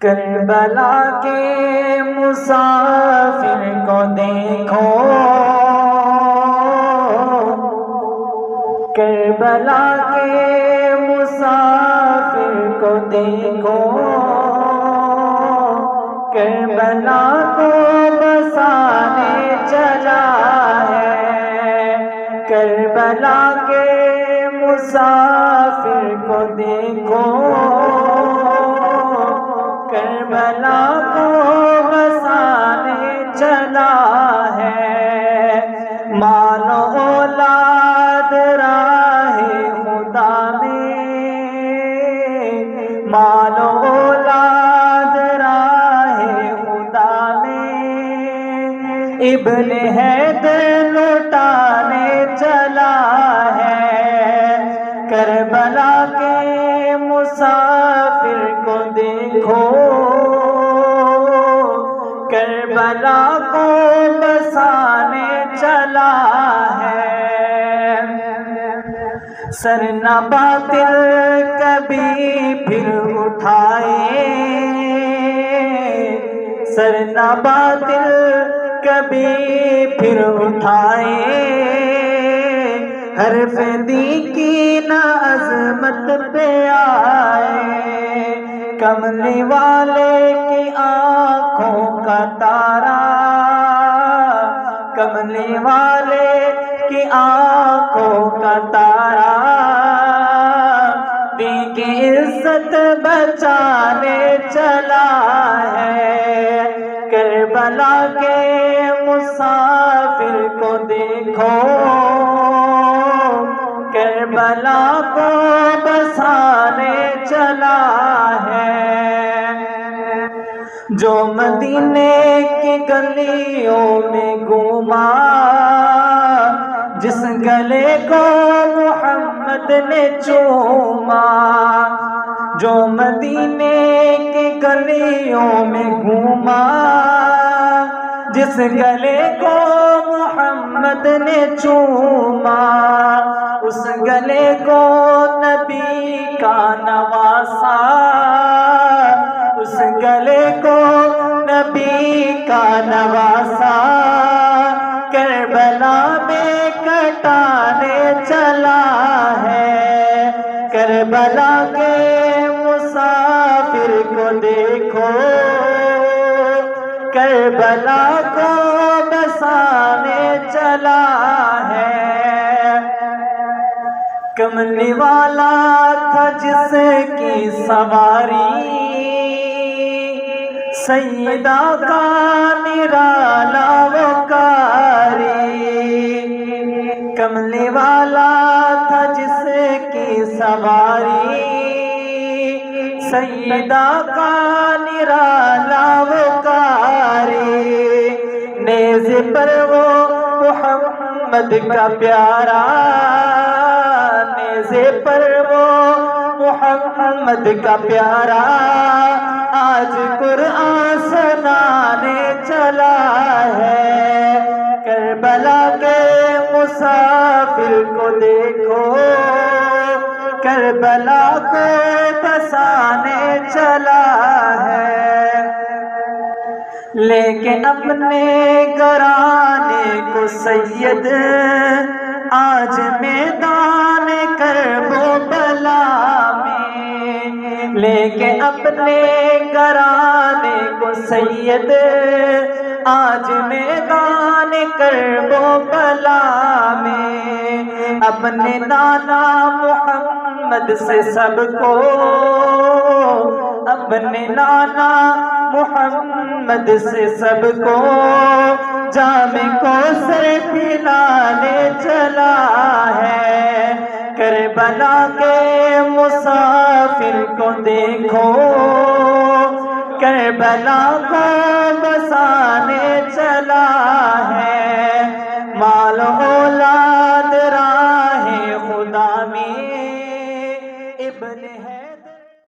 کربلا کے مسافر کو دیکھو، کربلا کے مسافر کو دیکھو، کربلا کو بسانے چلا ہے۔ کربلا کے مسافر کو دیکھو، کربلا کو بسانے چلا ہے۔ مال و اولاد راہ خدا میں، مال و اولاد راہ خدا میں، ابن حیدر لٹانے چلا ہے۔ کربلا کے مسافر کو دیکھو، کربلا کو بسانے چلا ہے۔ سر نہ باطل کبھی پھر اٹھائے، سر نہ باطل کبھی پھر اٹھائے، حرف دی کی نہ عظمت پہ آئے۔ کملی والے کی آنکھوں کا تارا، کملی والے کی آنکھوں کا تارا، دین کی عزت بچانے چلا ہے۔ کربلا کے مسافر کو دیکھو، کربلا کو بسانے چلا ہے۔ جو مدینے کی گلیوں میں گھوما، جس گلے کو محمد نے چوما، جو مدینے کی گلیوں میں گھوما، جس گلے کو محمد نے چوما، اس گلے کو نبی کا نواسا، اس گلے کو نبی کا نواسا، کربلا میں کٹانے چلا ہے۔ کربلا کے مسافر کو دیکھو، کربلا کو بسانے چلا ہے۔ کملی والا تھا جس کی سواری، سیدہ کا نرالا وقاری۔ کملی والا تھا جس کی سواری، سیدہ کا نرالا وقاری۔ نیزے پر وہ محمد کا پیارا، نیزے پر وہ محمد کا پیارا، آج قرآن سنانے چلا ہے۔ کربلا کے مسافر کو دیکھو، کربلا کو بسانے چلا ہے۔ لے کے اپنے گھرانے کو سید آج میدان کرب و بلا میں، لے کے اپنے گھرانے کو سید آج میدان کرب و بلا میں، اپنے نانا محمد سے سب کو، اپنے نانا محمد سے سب کو، جام کوثر پلانے چلا ہے۔ کربلا کے مسافر کو دیکھو، کربلا کو بسانے چلا ہے۔